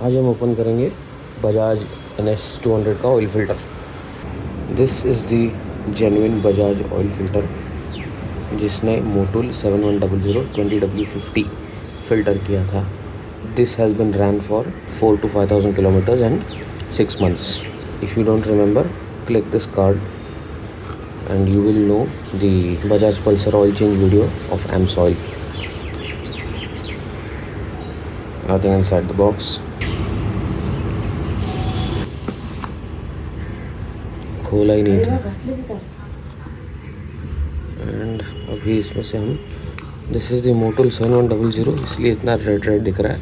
आज हम ओपन करेंगे बजाज NS 200 का oil filter. This is the genuine Bajaj oil filter जिसने मोटुल 7100 20W50 फ़िल्टर किया था। This has been run for 4 to 5,000 kilometers and 6 months. If you don't remember, click this card and you will know the Bajaj Pulsar oil change video of AMSOIL. Nothing inside the box. खोला ही नहीं था and अभी इसमें से हम this is the Motul 7100 इसलिए इतना red red दिख रहा है।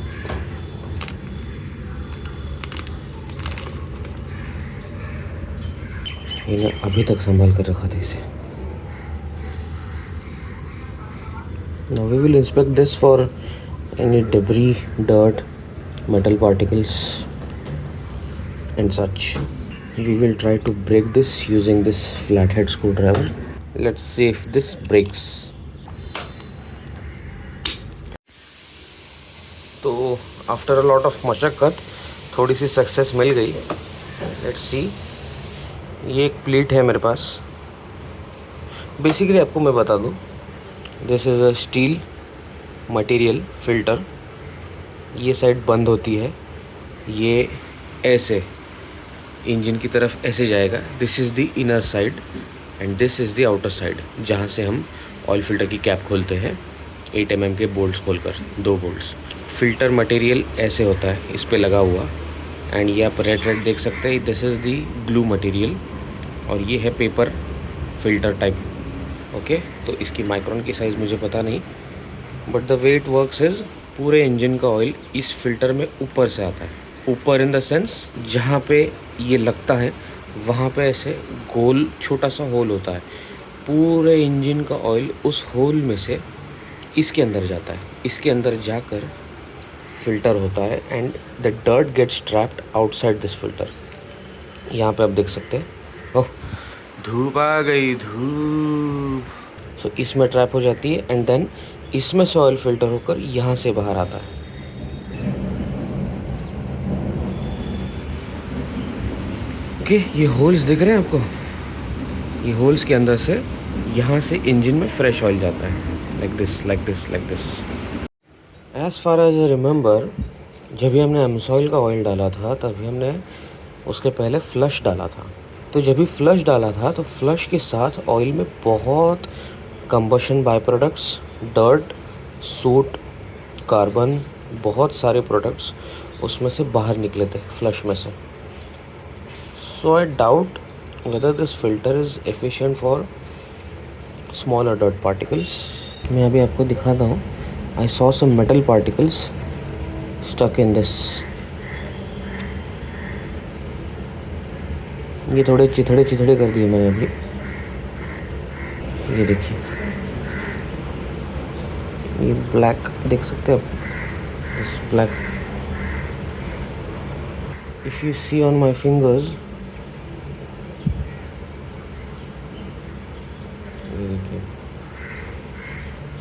मैंने अभी तक संभाल कर रखा था इसे। Now we will inspect this for any debris, dirt, metal particles and such. We will try to break this using this flathead screwdriver. Let's see if this breaks. तो आफ्टर अ लॉट ऑफ मशक्क़त थोड़ी सी success मिल गई। Let's see. ये एक plate है मेरे पास। Basically आपको मैं बता दूँ, this is a steel material filter. ये साइड बंद होती है, ये ऐसे इंजन की तरफ ऐसे जाएगा। This is the inner side and this is the outer side जहाँ से हम ऑयल फ़िल्टर की कैप खोलते हैं 8 mm के बोल्ट्स खोलकर, 2 बोल्ट्स। फ़िल्टर मटेरियल ऐसे होता है इस पे लगा हुआ एंड ये आप रेड रेड देख सकते हैं। This is the glue material और ये है पेपर फ़िल्टर टाइप। ओके, तो इसकी माइक्रोन की साइज़ मुझे पता नहीं, but the way it works is पूरे इंजन का ऑयल इस फ़िल्टर में ऊपर से आता है। ऊपर इन द सेंस जहाँ पे ये लगता है वहाँ पे ऐसे गोल छोटा सा होल होता है। पूरे इंजन का ऑयल उस होल में से इसके अंदर जाता है। इसके अंदर जाकर फ़िल्टर होता है and the dirt gets trapped outside this filter. यहाँ पे आप देख सकते हैं, ओह धूप आ गई, धूप। सो इसमें ट्रैप हो जाती है एंड देन इसमें से ऑयल फ़िल्टर होकर यहाँ से बाहर आता है। ओके, ये होल्स दिख रहे हैं आपको? ये होल्स के अंदर से यहाँ से इंजन में फ्रेश ऑयल जाता है, like this like this like this. As far as I remember, जब भी हमने AMSOIL का ऑयल डाला था तभी हमने उसके पहले फ्लश डाला था। तो जब भी फ्लश डाला था तो फ्लश के साथ ऑयल में बहुत combustion by products, dirt, soot, carbon, बहुत सारे प्रोडक्ट्स उसमें से बाहर निकले थे फ्लश में से। So I doubt whether this filter is efficient for smaller dirt particles. मैं अभी आपको दिखाता हूँ। I saw some metal particles stuck in this. ये थोड़े चिथड़े चिथड़े कर दिए मैंने अभी। ये देखिए, ये ब्लैक देख सकते हैं आप, इस black. If you see on my fingers,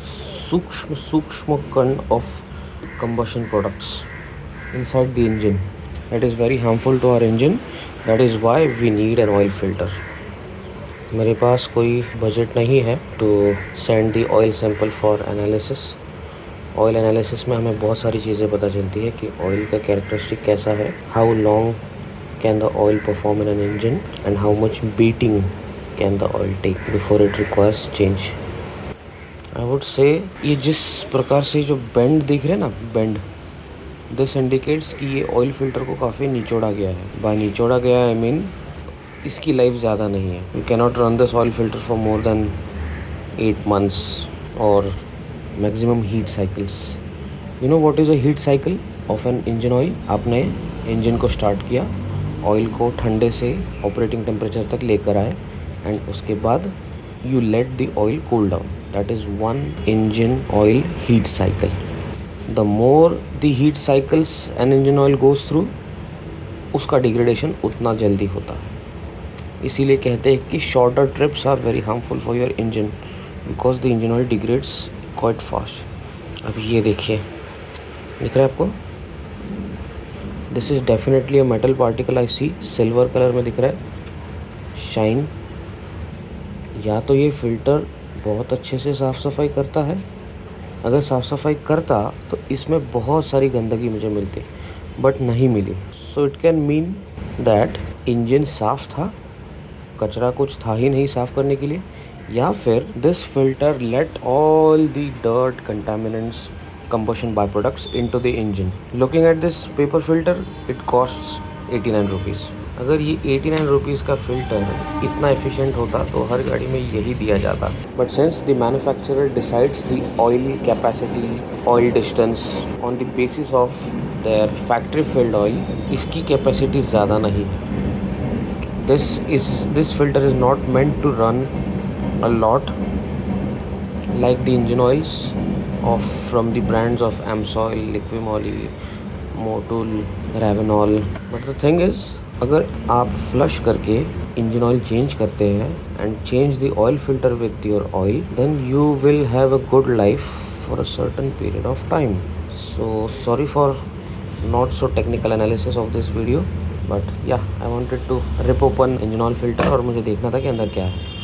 सूक्ष्म सूक्ष्म कण of combustion products inside the engine. That is very harmful to our engine. That is why we need an oil filter. मेरे पास कोई बजट नहीं है to send the oil sample for analysis. Oil analysis में हमें बहुत सारी चीज़ें पता चलती है कि ऑयल का कैरेक्टरिस्टिक कैसा है, how long can the oil perform in an engine and how much beating can the oil take before it requires change. I would say ये जिस प्रकार से जो बेंड दिख रहे हैं ना, बेंड, दिस इंडिकेट्स कि ये ऑयल फ़िल्टर को काफ़ी निचोड़ा गया है। बाय निचोड़ा गया आई मीन इसकी लाइफ ज़्यादा नहीं है। You can not run this oil filter for more than 8 months और maximum heat cycles. You know what is a heat cycle of an engine oil? आपने इंजन को स्टार्ट किया, ऑयल को ठंडे से ऑपरेटिंग टेम्परेचर तक लेकर आए एंड उसके बाद you let the oil cool down. That is one engine oil heat cycle. The more the heat cycles an engine oil goes through, उसका degradation उतना जल्दी होता है। इसीलिए कहते हैं कि shorter trips are very harmful for your engine because the engine oil degrades quite fast. अब ये देखिए, दिख रहा है आपको? This is definitely a metal particle. I see silver colour में दिख रहा है, शाइन। या तो ये फ़िल्टर बहुत अच्छे से साफ़ सफाई करता है, अगर साफ़ सफाई करता तो इसमें बहुत सारी गंदगी मुझे मिलती, बट नहीं मिली। So it can mean that engine साफ़ था, कचरा कुछ था ही नहीं साफ़ करने के लिए, या फिर this filter let all the dirt, contaminants, combustion byproducts into the engine. Looking at this paper filter, it costs 89 rupees. अगर ये 89 रुपीज़ का फ़िल्टर इतना एफिशिएंट होता तो हर गाड़ी में यही दिया जाता, but since the manufacturer decides the oil capacity, oil distance on the basis of their factory filled oil, इसकी कैपेसिटी ज़्यादा नहीं है। This filter is not meant to run a lot like the engine oils of from the brands of Amsoil, Liquimoly, Motul, Ravenol. But the thing is, अगर आप flush करके engine oil change करते हैं and change the oil filter with your oil, then you will have a good life for a certain period of time. So sorry for not so technical analysis of this video, but yeah, I wanted to rip open engine oil filter और मुझे देखना था कि अंदर क्या है.